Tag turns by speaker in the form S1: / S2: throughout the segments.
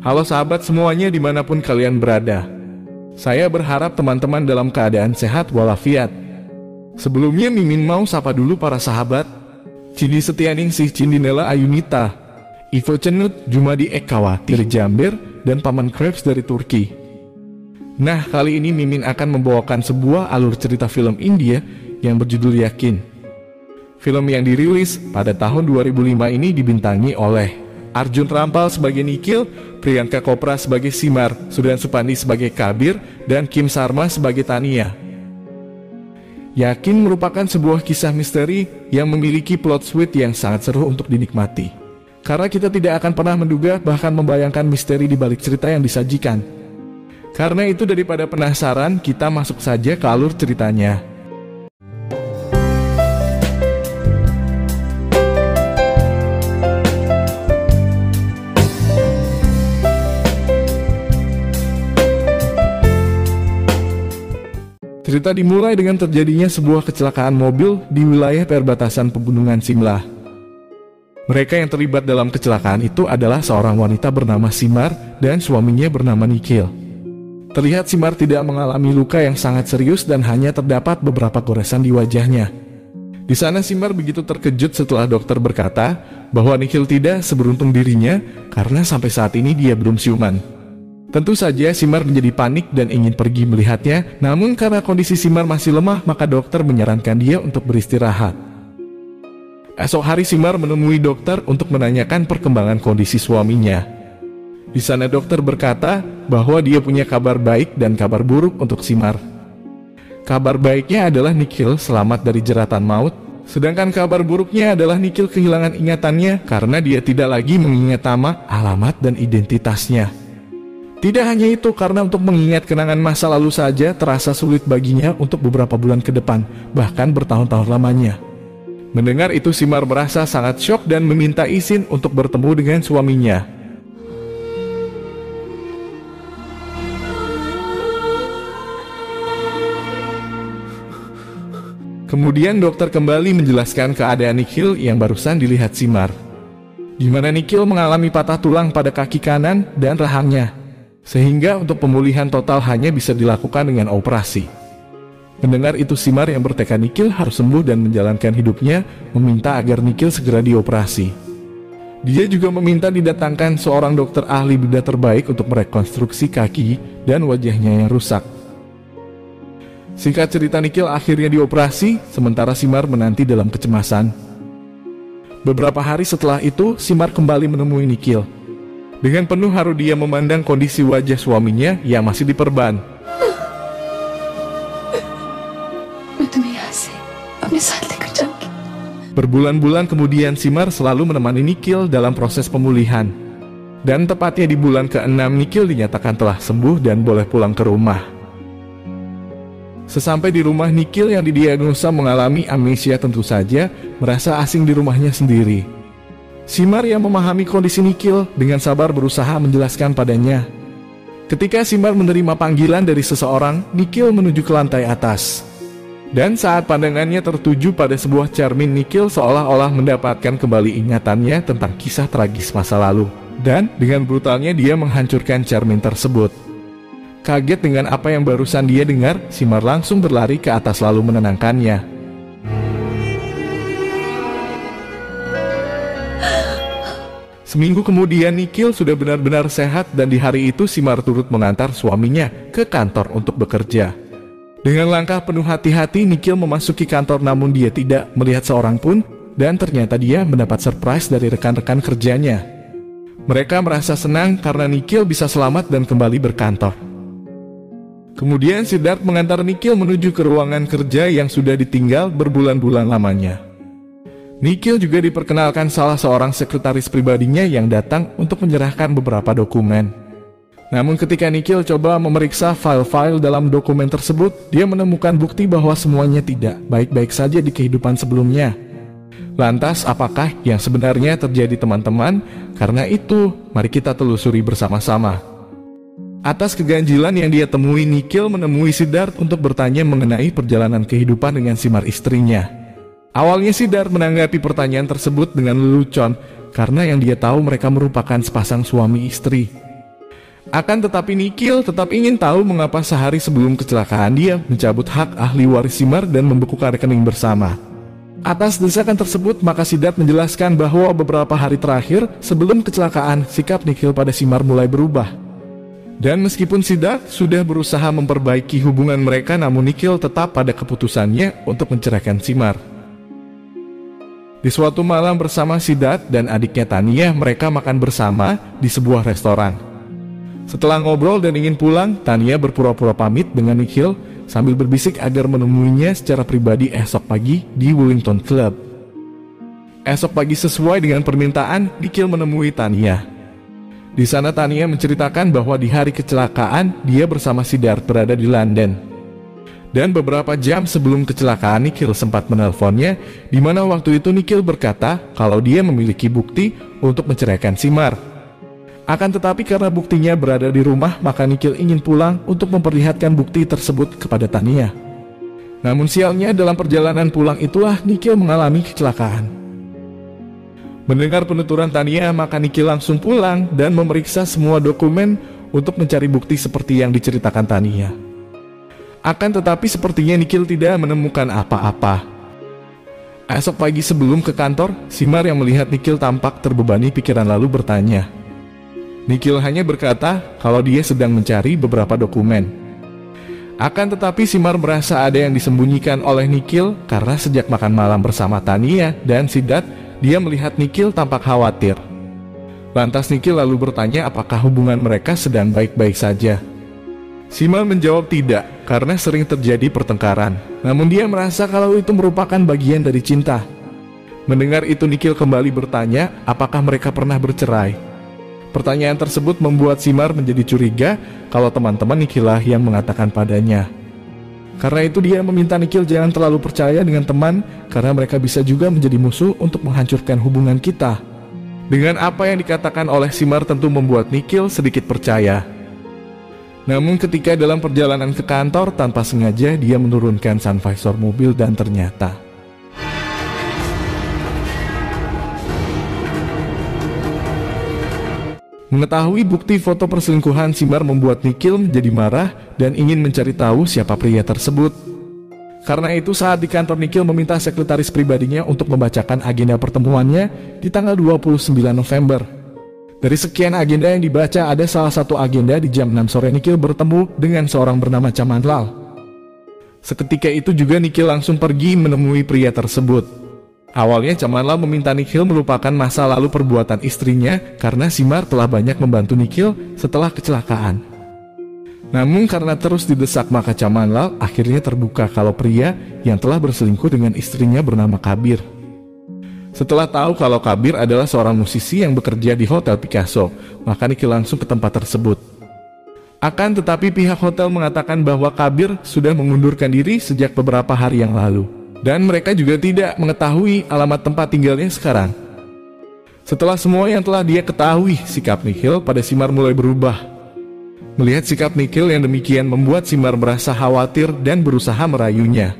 S1: Halo sahabat semuanya dimanapun kalian berada. Saya berharap teman-teman dalam keadaan sehat walafiat. Sebelumnya Mimin mau sapa dulu para sahabat. Cindi Setianingsih, Cindinela Ayunita, Ivo Cenut, Jumadi Ekawati dari Jambir, dan Paman Krebs dari Turki. Nah, kali ini Mimin akan membawakan sebuah alur cerita film India yang berjudul Yakin. Film yang dirilis pada tahun 2005 ini dibintangi oleh Arjun Rampal sebagai Nikhil, Priyanka Chopra sebagai Simar, Sudhan Supandi sebagai Kabir, dan Kim Sarma sebagai Tania. Yakin merupakan sebuah kisah misteri yang memiliki plot twist yang sangat seru untuk dinikmati. Karena kita tidak akan pernah menduga bahkan membayangkan misteri di balik cerita yang disajikan. Karena itu daripada penasaran, kita masuk saja ke alur ceritanya. Cerita dimulai dengan terjadinya sebuah kecelakaan mobil di wilayah perbatasan pegunungan Simla. Mereka yang terlibat dalam kecelakaan itu adalah seorang wanita bernama Simar dan suaminya bernama Nikhil. Terlihat Simar tidak mengalami luka yang sangat serius dan hanya terdapat beberapa goresan di wajahnya. Di sana Simar begitu terkejut setelah dokter berkata bahwa Nikhil tidak seberuntung dirinya karena sampai saat ini dia belum siuman. Tentu saja Simar menjadi panik dan ingin pergi melihatnya, namun karena kondisi Simar masih lemah maka dokter menyarankan dia untuk beristirahat. Esok hari Simar menemui dokter untuk menanyakan perkembangan kondisi suaminya. Di sana dokter berkata bahwa dia punya kabar baik dan kabar buruk untuk Simar. Kabar baiknya adalah Nikhil selamat dari jeratan maut, sedangkan kabar buruknya adalah Nikhil kehilangan ingatannya karena dia tidak lagi mengingat nama, alamat, dan identitasnya. Tidak hanya itu, karena untuk mengingat kenangan masa lalu saja terasa sulit baginya untuk beberapa bulan ke depan, bahkan bertahun-tahun lamanya. Mendengar itu Simar merasa sangat syok dan meminta izin untuk bertemu dengan suaminya. Kemudian dokter kembali menjelaskan keadaan Nikhil yang barusan dilihat Simar, di mana Nikhil mengalami patah tulang pada kaki kanan dan rahangnya, sehingga untuk pemulihan total hanya bisa dilakukan dengan operasi. Mendengar itu Simar yang bertekad Nikhil harus sembuh dan menjalankan hidupnya, meminta agar Nikhil segera dioperasi. Dia juga meminta didatangkan seorang dokter ahli bedah terbaik untuk merekonstruksi kaki dan wajahnya yang rusak. Singkat cerita, Nikhil akhirnya dioperasi, sementara Simar menanti dalam kecemasan. Beberapa hari setelah itu, Simar kembali menemui Nikhil. Dengan penuh haru dia memandang kondisi wajah suaminya yang masih diperban. Berbulan-bulan kemudian Simar selalu menemani Nikhil dalam proses pemulihan. Dan tepatnya di bulan ke-6 Nikhil dinyatakan telah sembuh dan boleh pulang ke rumah. Sesampai di rumah, Nikhil yang didiagnosa mengalami amnesia tentu saja merasa asing di rumahnya sendiri. Simar yang memahami kondisi Nikhil dengan sabar berusaha menjelaskan padanya. Ketika Simar menerima panggilan dari seseorang, Nikhil menuju ke lantai atas. Dan saat pandangannya tertuju pada sebuah cermin, Nikhil seolah-olah mendapatkan kembali ingatannya tentang kisah tragis masa lalu. Dan dengan brutalnya dia menghancurkan cermin tersebut. Kaget dengan apa yang barusan dia dengar, Simar langsung berlari ke atas lalu menenangkannya. Seminggu kemudian Nikhil sudah benar-benar sehat dan di hari itu Simar turut mengantar suaminya ke kantor untuk bekerja. Dengan langkah penuh hati-hati Nikhil memasuki kantor, namun dia tidak melihat seorang pun dan ternyata dia mendapat surprise dari rekan-rekan kerjanya. Mereka merasa senang karena Nikhil bisa selamat dan kembali berkantor. Kemudian Siddharth mengantar Nikhil menuju ke ruangan kerja yang sudah ditinggal berbulan-bulan lamanya. Nikhil juga diperkenalkan salah seorang sekretaris pribadinya yang datang untuk menyerahkan beberapa dokumen. Namun ketika Nikhil coba memeriksa file-file dalam dokumen tersebut, dia menemukan bukti bahwa semuanya tidak baik-baik saja di kehidupan sebelumnya. Lantas apakah yang sebenarnya terjadi teman-teman? Karena itu, mari kita telusuri bersama-sama. Atas keganjilan yang dia temui, Nikhil menemui Siddharth untuk bertanya mengenai perjalanan kehidupan dengan Simar istrinya. Awalnya Siddharth menanggapi pertanyaan tersebut dengan lelucon, karena yang dia tahu mereka merupakan sepasang suami istri. Akan tetapi Nikhil tetap ingin tahu mengapa sehari sebelum kecelakaan dia mencabut hak ahli waris Simar dan membekukan rekening bersama. Atas desakan tersebut, maka Siddharth menjelaskan bahwa beberapa hari terakhir sebelum kecelakaan, sikap Nikhil pada Simar mulai berubah. Dan meskipun Siddharth sudah berusaha memperbaiki hubungan mereka, namun Nikhil tetap pada keputusannya untuk menceraikan Simar. Di suatu malam bersama Siddharth dan adiknya Tania, mereka makan bersama di sebuah restoran. Setelah ngobrol dan ingin pulang, Tania berpura-pura pamit dengan Nikhil sambil berbisik agar menemuinya secara pribadi esok pagi di Wellington Club. Esok pagi sesuai dengan permintaan, Nikhil menemui Tania. Di sana Tania menceritakan bahwa di hari kecelakaan dia bersama Siddharth berada di London. Dan beberapa jam sebelum kecelakaan Nikhil sempat menelponnya, di mana waktu itu Nikhil berkata kalau dia memiliki bukti untuk menceraikan Simar. Akan tetapi karena buktinya berada di rumah, maka Nikhil ingin pulang untuk memperlihatkan bukti tersebut kepada Tania. Namun sialnya dalam perjalanan pulang itulah Nikhil mengalami kecelakaan. Mendengar penuturan Tania, maka Nikhil langsung pulang dan memeriksa semua dokumen untuk mencari bukti seperti yang diceritakan Tania. Akan tetapi sepertinya Nikhil tidak menemukan apa-apa. Esok pagi sebelum ke kantor, Simar yang melihat Nikhil tampak terbebani pikiran lalu bertanya. Nikhil hanya berkata kalau dia sedang mencari beberapa dokumen. Akan tetapi Simar merasa ada yang disembunyikan oleh Nikhil karena sejak makan malam bersama Tania dan Siddharth, dia melihat Nikhil tampak khawatir. Lantas Nikhil lalu bertanya apakah hubungan mereka sedang baik-baik saja. Simar menjawab tidak, karena sering terjadi pertengkaran. Namun dia merasa kalau itu merupakan bagian dari cinta. Mendengar itu Nikhil kembali bertanya apakah mereka pernah bercerai. Pertanyaan tersebut membuat Simar menjadi curiga kalau teman-teman Nikhil lah yang mengatakan padanya. Karena itu dia meminta Nikhil jangan terlalu percaya dengan teman, karena mereka bisa juga menjadi musuh untuk menghancurkan hubungan kita. Dengan apa yang dikatakan oleh Simar tentu membuat Nikhil sedikit percaya. Namun ketika dalam perjalanan ke kantor, tanpa sengaja dia menurunkan sun visor mobil dan ternyata mengetahui bukti foto perselingkuhan Simar membuat Nikhil menjadi marah dan ingin mencari tahu siapa pria tersebut. Karena itu saat di kantor Nikhil meminta sekretaris pribadinya untuk membacakan agenda pertemuannya di tanggal 29 November. Dari sekian agenda yang dibaca, ada salah satu agenda di jam 6 sore Nikhil bertemu dengan seorang bernama Chamanlal. Seketika itu juga Nikhil langsung pergi menemui pria tersebut. Awalnya Chamanlal meminta Nikhil melupakan masa lalu perbuatan istrinya karena Simar telah banyak membantu Nikhil setelah kecelakaan. Namun karena terus didesak, maka Chamanlal akhirnya terbuka kalau pria yang telah berselingkuh dengan istrinya bernama Kabir. Setelah tahu kalau Kabir adalah seorang musisi yang bekerja di Hotel Picasso, maka Nikhil langsung ke tempat tersebut. Akan tetapi pihak hotel mengatakan bahwa Kabir sudah mengundurkan diri sejak beberapa hari yang lalu. Dan mereka juga tidak mengetahui alamat tempat tinggalnya sekarang. Setelah semua yang telah dia ketahui, sikap Nikhil pada Simar mulai berubah. Melihat sikap Nikhil yang demikian membuat Simar merasa khawatir dan berusaha merayunya.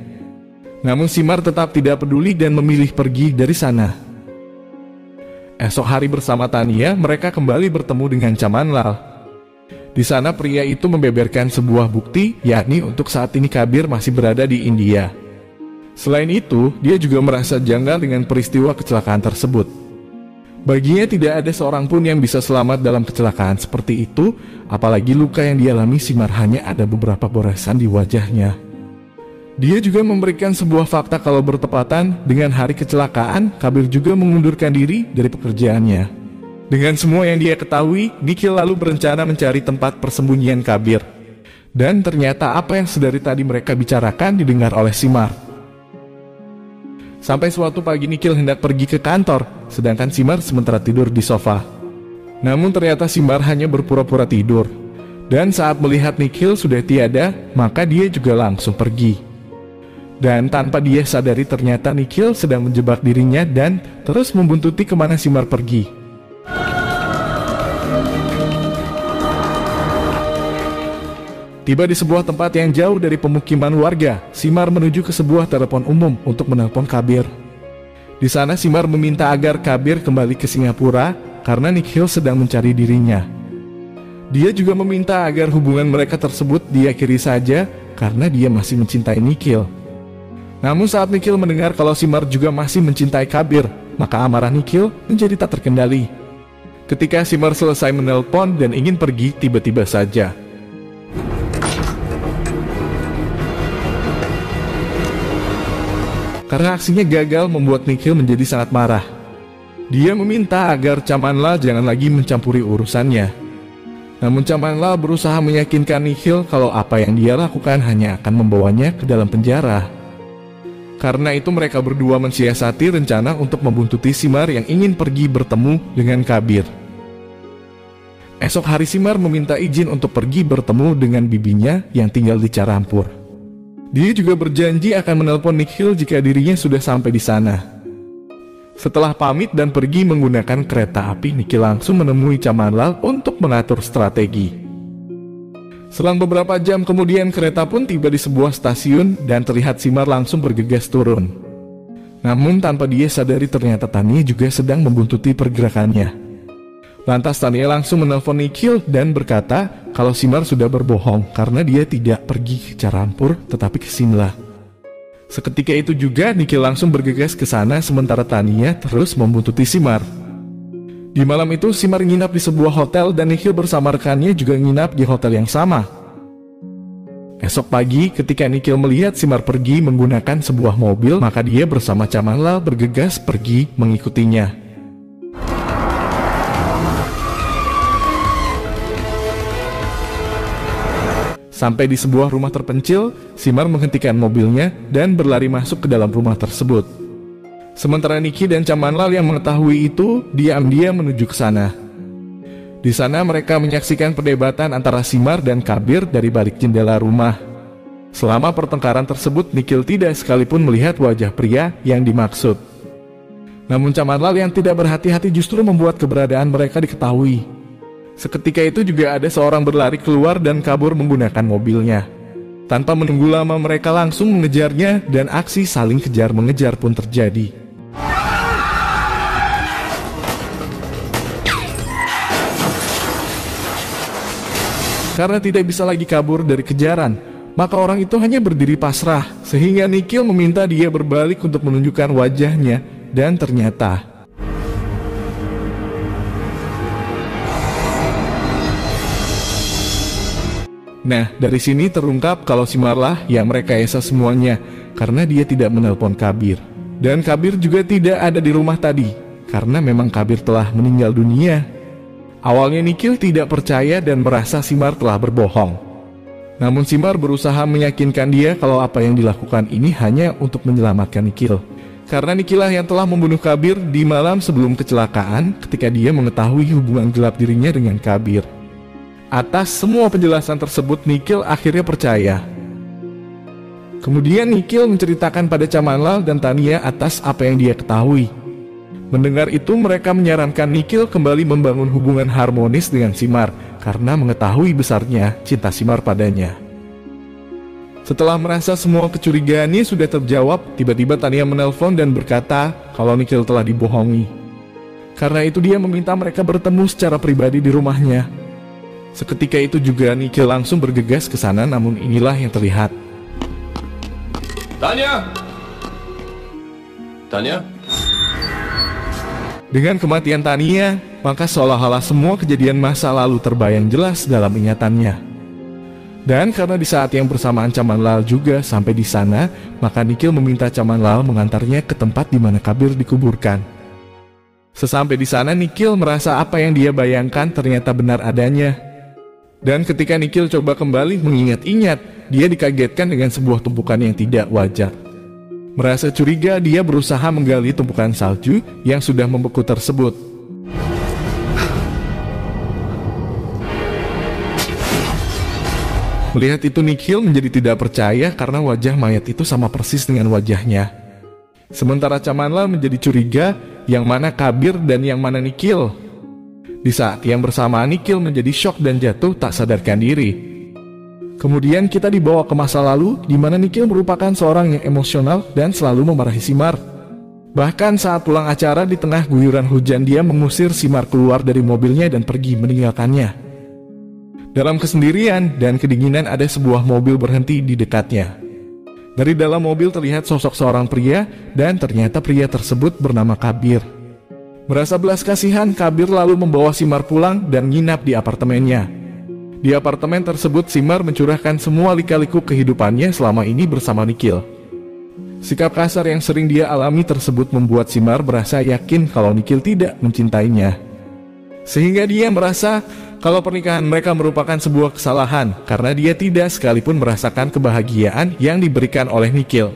S1: Namun Simar tetap tidak peduli dan memilih pergi dari sana. Esok hari bersama Tania, mereka kembali bertemu dengan Chamanlal. Di sana pria itu membeberkan sebuah bukti, yakni untuk saat ini Kabir masih berada di India. Selain itu, dia juga merasa janggal dengan peristiwa kecelakaan tersebut. Baginya tidak ada seorang pun yang bisa selamat dalam kecelakaan seperti itu, apalagi luka yang dialami Simar hanya ada beberapa goresan di wajahnya. Dia juga memberikan sebuah fakta kalau bertepatan dengan hari kecelakaan, Kabir juga mengundurkan diri dari pekerjaannya. Dengan semua yang dia ketahui, Nikhil lalu berencana mencari tempat persembunyian Kabir. Dan ternyata apa yang sedari tadi mereka bicarakan didengar oleh Simar. Sampai suatu pagi Nikhil hendak pergi ke kantor, sedangkan Simar sementara tidur di sofa. Namun ternyata Simar hanya berpura-pura tidur. Dan saat melihat Nikhil sudah tiada, maka dia juga langsung pergi. Dan tanpa dia sadari ternyata Nikhil sedang menjebak dirinya dan terus membuntuti kemana Simar pergi. Tiba di sebuah tempat yang jauh dari pemukiman warga, Simar menuju ke sebuah telepon umum untuk menelpon Kabir. Di sana Simar meminta agar Kabir kembali ke Singapura karena Nikhil sedang mencari dirinya. Dia juga meminta agar hubungan mereka tersebut diakhiri saja karena dia masih mencintai Nikhil. Namun saat Nikhil mendengar kalau Simar juga masih mencintai Kabir, maka amarah Nikhil menjadi tak terkendali. Ketika Simar selesai menelpon dan ingin pergi, tiba-tiba saja karena aksinya gagal membuat Nikhil menjadi sangat marah. Dia meminta agar Chamanlal jangan lagi mencampuri urusannya. Namun Chamanlal berusaha meyakinkan Nikhil kalau apa yang dia lakukan hanya akan membawanya ke dalam penjara. Karena itu mereka berdua mensiasati rencana untuk membuntuti Simar yang ingin pergi bertemu dengan Kabir. Esok hari Simar meminta izin untuk pergi bertemu dengan bibinya yang tinggal di Carampur. Dia juga berjanji akan menelpon Nikhil jika dirinya sudah sampai di sana. Setelah pamit dan pergi menggunakan kereta api, Nikhil langsung menemui Chamanlal untuk mengatur strategi. Selang beberapa jam kemudian kereta pun tiba di sebuah stasiun dan terlihat Simar langsung bergegas turun. Namun tanpa dia sadari ternyata Tania juga sedang membuntuti pergerakannya. Lantas Tania langsung menelpon Nikhil dan berkata kalau Simar sudah berbohong karena dia tidak pergi ke Carampur tetapi ke Simla. Seketika itu juga Nikhil langsung bergegas ke sana sementara Tania terus membuntuti Simar. Di malam itu Simar nginap di sebuah hotel dan Nikhil bersama rekannya juga nginap di hotel yang sama. Esok pagi ketika Nikhil melihat Simar pergi menggunakan sebuah mobil, maka dia bersama Chamanlal bergegas pergi mengikutinya. Sampai di sebuah rumah terpencil, Simar menghentikan mobilnya dan berlari masuk ke dalam rumah tersebut. Sementara Niki dan Chamanlal yang mengetahui itu diam-diam menuju ke sana. Di sana mereka menyaksikan perdebatan antara Simar dan Kabir dari balik jendela rumah. Selama pertengkaran tersebut, Nikhil tidak sekalipun melihat wajah pria yang dimaksud. Namun Chamanlal yang tidak berhati-hati justru membuat keberadaan mereka diketahui. Seketika itu juga ada seorang berlari keluar dan kabur menggunakan mobilnya. Tanpa menunggu lama mereka langsung mengejarnya dan aksi saling kejar-mengejar pun terjadi. Karena tidak bisa lagi kabur dari kejaran, maka orang itu hanya berdiri pasrah, sehingga Nikhil meminta dia berbalik untuk menunjukkan wajahnya dan ternyata nah, dari sini terungkap kalau Simarlah yang merekayasa semuanya karena dia tidak menelpon Kabir. Dan Kabir juga tidak ada di rumah tadi karena memang Kabir telah meninggal dunia. Awalnya Nikhil tidak percaya dan merasa Simar telah berbohong. Namun Simar berusaha meyakinkan dia kalau apa yang dilakukan ini hanya untuk menyelamatkan Nikhil. Karena Nikhil lah yang telah membunuh Kabir di malam sebelum kecelakaan ketika dia mengetahui hubungan gelap dirinya dengan Kabir. Atas semua penjelasan tersebut, Nikhil akhirnya percaya. Kemudian Nikhil menceritakan pada Chamanlal dan Tania atas apa yang dia ketahui. Mendengar itu, mereka menyarankan Nikhil kembali membangun hubungan harmonis dengan Simar karena mengetahui besarnya cinta Simar padanya. Setelah merasa semua kecurigaannya sudah terjawab, tiba-tiba Tania menelpon dan berkata kalau Nikhil telah dibohongi. Karena itu dia meminta mereka bertemu secara pribadi di rumahnya. Seketika itu juga Nikhil langsung bergegas ke sana, namun inilah yang terlihat.
S2: Tania! Tania?
S1: Dengan kematian Tania, maka seolah-olah semua kejadian masa lalu terbayang jelas dalam ingatannya. Dan karena di saat yang bersamaan Chamanlal juga sampai di sana, maka Nikhil meminta Chamanlal mengantarnya ke tempat di mana Kabir dikuburkan. Sesampai di sana, Nikhil merasa apa yang dia bayangkan ternyata benar adanya. Dan ketika Nikhil coba kembali mengingat-ingat, dia dikagetkan dengan sebuah tumpukan yang tidak wajar. Merasa curiga, dia berusaha menggali tumpukan salju yang sudah membeku tersebut. Melihat itu, Nikhil menjadi tidak percaya karena wajah mayat itu sama persis dengan wajahnya. Sementara Chamanlal menjadi curiga yang mana Kabir dan yang mana Nikhil. Di saat yang bersamaan, Nikhil menjadi syok dan jatuh tak sadarkan diri. Kemudian kita dibawa ke masa lalu di mana Nikhil merupakan seorang yang emosional dan selalu memarahi Simar. Bahkan saat pulang acara di tengah guyuran hujan, dia mengusir Simar keluar dari mobilnya dan pergi meninggalkannya. Dalam kesendirian dan kedinginan ada sebuah mobil berhenti di dekatnya. Dari dalam mobil terlihat sosok seorang pria dan ternyata pria tersebut bernama Kabir. Merasa belas kasihan, Kabir lalu membawa Simar pulang dan nginap di apartemennya. Di apartemen tersebut Simar mencurahkan semua lika-liku kehidupannya selama ini bersama Nikhil. Sikap kasar yang sering dia alami tersebut membuat Simar merasa yakin kalau Nikhil tidak mencintainya. Sehingga dia merasa kalau pernikahan mereka merupakan sebuah kesalahan karena dia tidak sekalipun merasakan kebahagiaan yang diberikan oleh Nikhil.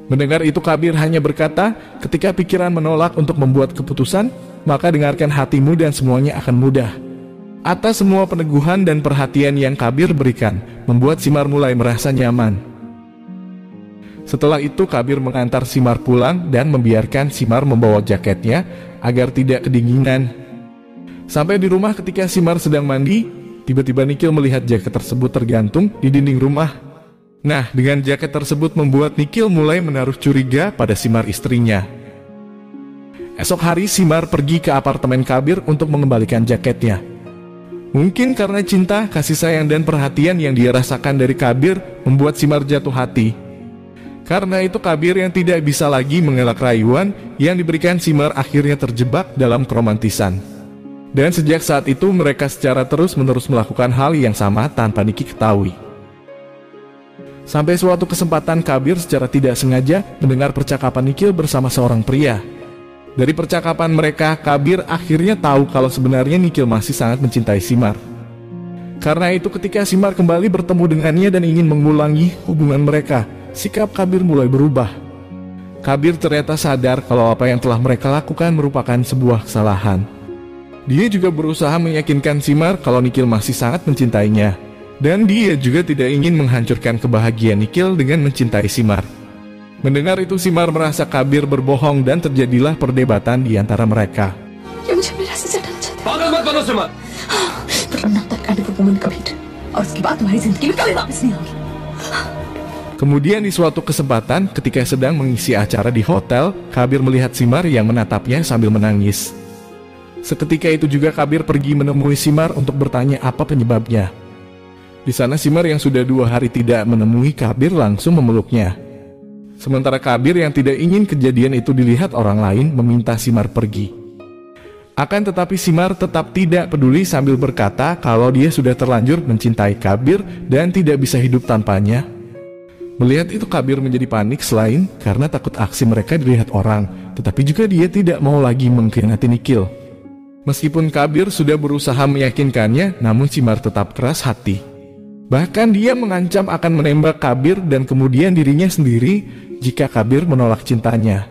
S1: Mendengar itu Kabir hanya berkata, ketika pikiran menolak untuk membuat keputusan, maka dengarkan hatimu dan semuanya akan mudah. Atas semua peneguhan dan perhatian yang Kabir berikan, membuat Simar mulai merasa nyaman. Setelah itu Kabir mengantar Simar pulang dan membiarkan Simar membawa jaketnya agar tidak kedinginan. Sampai di rumah ketika Simar sedang mandi, tiba-tiba Nikhil melihat jaket tersebut tergantung di dinding rumah. Nah, dengan jaket tersebut membuat Nikhil mulai menaruh curiga pada Simar istrinya. Esok hari Simar pergi ke apartemen Kabir untuk mengembalikan jaketnya. Mungkin karena cinta, kasih sayang dan perhatian yang dia rasakan dari Kabir membuat Simar jatuh hati. Karena itu Kabir yang tidak bisa lagi mengelak rayuan yang diberikan Simar akhirnya terjebak dalam keromantisan. Dan sejak saat itu mereka secara terus-menerus melakukan hal yang sama tanpa Nikhil ketahui. Sampai suatu kesempatan Kabir secara tidak sengaja mendengar percakapan Nikhil bersama seorang pria. Dari percakapan mereka, Kabir akhirnya tahu kalau sebenarnya Nikhil masih sangat mencintai Simar. Karena itu ketika Simar kembali bertemu dengannya dan ingin mengulangi hubungan mereka, sikap Kabir mulai berubah. Kabir ternyata sadar kalau apa yang telah mereka lakukan merupakan sebuah kesalahan. Dia juga berusaha meyakinkan Simar kalau Nikhil masih sangat mencintainya. Dan dia juga tidak ingin menghancurkan kebahagiaan Nikhil dengan mencintai Simar. Mendengar itu Simar merasa Kabir berbohong dan terjadilah perdebatan di antara mereka. Kemudian di suatu kesempatan ketika sedang mengisi acara di hotel, Kabir melihat Simar yang menatapnya sambil menangis. Seketika itu juga Kabir pergi menemui Simar untuk bertanya apa penyebabnya. Di sana Simar yang sudah 2 hari tidak menemui Kabir langsung memeluknya. Sementara Kabir yang tidak ingin kejadian itu dilihat orang lain meminta Simar pergi. Akan tetapi Simar tetap tidak peduli sambil berkata kalau dia sudah terlanjur mencintai Kabir dan tidak bisa hidup tanpanya. Melihat itu Kabir menjadi panik selain karena takut aksi mereka dilihat orang, tetapi juga dia tidak mau lagi mengkhianati Nikhil. Meskipun Kabir sudah berusaha meyakinkannya, namun Simar tetap keras hati. Bahkan dia mengancam akan menembak Kabir dan kemudian dirinya sendiri jika Kabir menolak cintanya.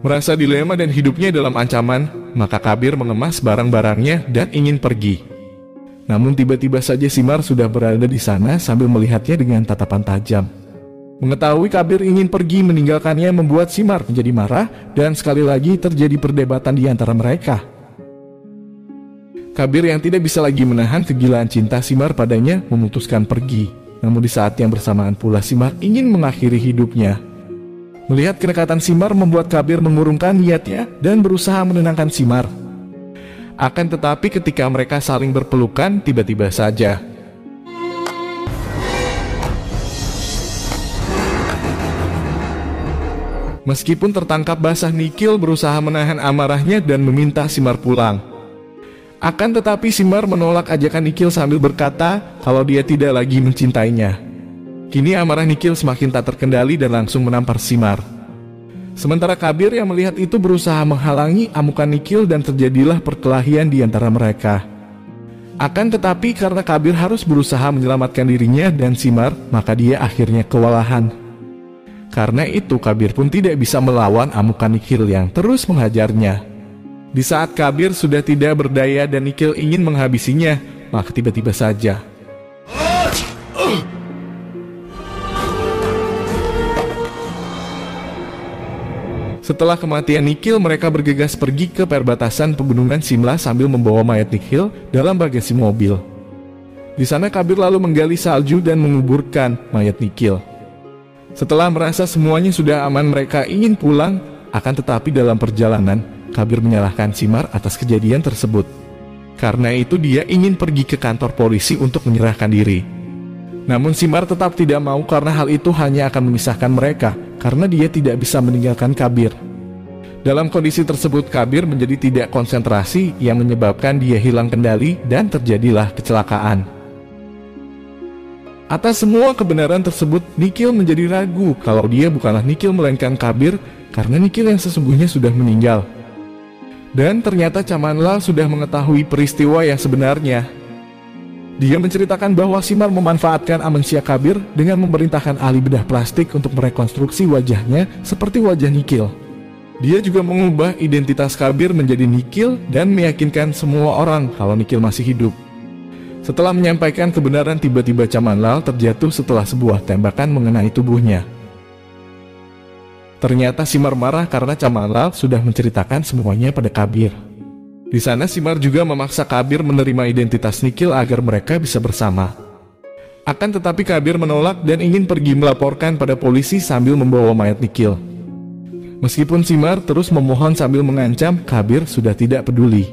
S1: Merasa dilema dan hidupnya dalam ancaman, maka Kabir mengemas barang-barangnya dan ingin pergi. Namun tiba-tiba saja Simar sudah berada di sana sambil melihatnya dengan tatapan tajam. Mengetahui Kabir ingin pergi meninggalkannya membuat Simar menjadi marah dan sekali lagi terjadi perdebatan di antara mereka. Kabir yang tidak bisa lagi menahan kegilaan cinta Simar padanya memutuskan pergi. Namun di saat yang bersamaan pula Simar ingin mengakhiri hidupnya. Melihat kedekatan Simar membuat Kabir mengurungkan niatnya dan berusaha menenangkan Simar. Akan tetapi ketika mereka saling berpelukan, tiba-tiba saja meskipun tertangkap basah, Nikhil berusaha menahan amarahnya dan meminta Simar pulang. Akan tetapi Simar menolak ajakan Nikhil sambil berkata kalau dia tidak lagi mencintainya. Kini amarah Nikhil semakin tak terkendali dan langsung menampar Simar. Sementara Kabir yang melihat itu berusaha menghalangi amukan Nikhil dan terjadilah perkelahian di antara mereka. Akan tetapi karena Kabir harus berusaha menyelamatkan dirinya dan Simar, maka dia akhirnya kewalahan. Karena itu Kabir pun tidak bisa melawan amukan Nikhil yang terus menghajarnya. Di saat Kabir sudah tidak berdaya dan Nikhil ingin menghabisinya, maka tiba-tiba saja setelah kematian Nikhil, mereka bergegas pergi ke perbatasan pegunungan Simla sambil membawa mayat Nikhil dalam bagasi mobil. Di sana Kabir lalu menggali salju dan menguburkan mayat Nikhil. Setelah merasa semuanya sudah aman, mereka ingin pulang. Akan tetapi dalam perjalanan, Kabir menyalahkan Simar atas kejadian tersebut. Karena itu dia ingin pergi ke kantor polisi untuk menyerahkan diri. Namun Simar tetap tidak mau karena hal itu hanya akan memisahkan mereka, karena dia tidak bisa meninggalkan Kabir. Dalam kondisi tersebut Kabir menjadi tidak konsentrasi yang menyebabkan dia hilang kendali dan terjadilah kecelakaan. Atas semua kebenaran tersebut, Nikhil menjadi ragu kalau dia bukanlah Nikhil melainkan Kabir, karena Nikhil yang sesungguhnya sudah meninggal. Dan ternyata Chamanlal sudah mengetahui peristiwa yang sebenarnya. Dia menceritakan bahwa Simar memanfaatkan amnesia Kabir dengan memerintahkan ahli bedah plastik untuk merekonstruksi wajahnya seperti wajah Nikhil. Dia juga mengubah identitas Kabir menjadi Nikhil dan meyakinkan semua orang kalau Nikhil masih hidup. Setelah menyampaikan kebenaran, tiba-tiba Chamanlal terjatuh setelah sebuah tembakan mengenai tubuhnya. Ternyata Simar marah karena Chamanlal sudah menceritakan semuanya pada Kabir. Di sana Simar juga memaksa Kabir menerima identitas Nikhil agar mereka bisa bersama. Akan tetapi Kabir menolak dan ingin pergi melaporkan pada polisi sambil membawa mayat Nikhil. Meskipun Simar terus memohon sambil mengancam, Kabir sudah tidak peduli.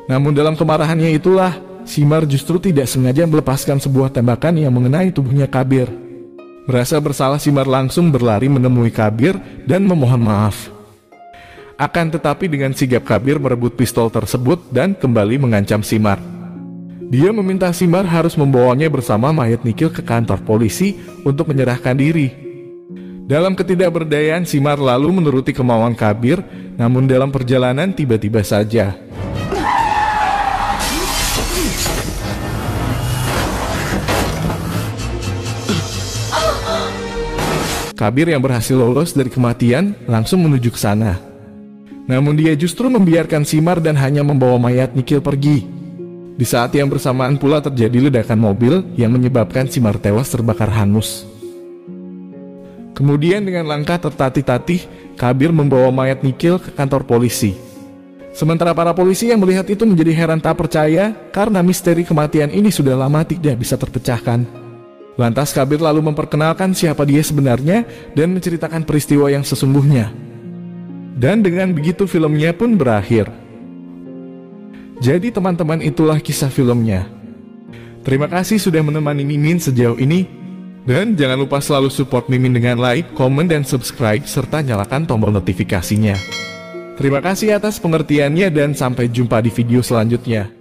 S1: Namun dalam kemarahannya itulah, Simar justru tidak sengaja melepaskan sebuah tembakan yang mengenai tubuhnya Kabir. Merasa bersalah, Simar langsung berlari menemui Kabir dan memohon maaf. Akan tetapi dengan sigap Kabir merebut pistol tersebut dan kembali mengancam Simar. Dia meminta Simar harus membawanya bersama mayat Nikhil ke kantor polisi untuk menyerahkan diri. Dalam ketidakberdayaan, Simar lalu menuruti kemauan Kabir, namun dalam perjalanan tiba-tiba saja Kabir yang berhasil lolos dari kematian langsung menuju ke sana. Namun dia justru membiarkan Simar dan hanya membawa mayat Nikhil pergi. Di saat yang bersamaan pula terjadi ledakan mobil yang menyebabkan Simar tewas terbakar hangus. Kemudian dengan langkah tertatih-tatih, Kabir membawa mayat Nikhil ke kantor polisi. Sementara para polisi yang melihat itu menjadi heran tak percaya karena misteri kematian ini sudah lama tidak bisa terpecahkan. Lantas Kabir lalu memperkenalkan siapa dia sebenarnya dan menceritakan peristiwa yang sesungguhnya. Dan dengan begitu filmnya pun berakhir. Jadi teman-teman, itulah kisah filmnya. Terima kasih sudah menemani Mimin sejauh ini. Dan jangan lupa selalu support Mimin dengan like, komen, dan subscribe serta nyalakan tombol notifikasinya. Terima kasih atas pengertiannya dan sampai jumpa di video selanjutnya.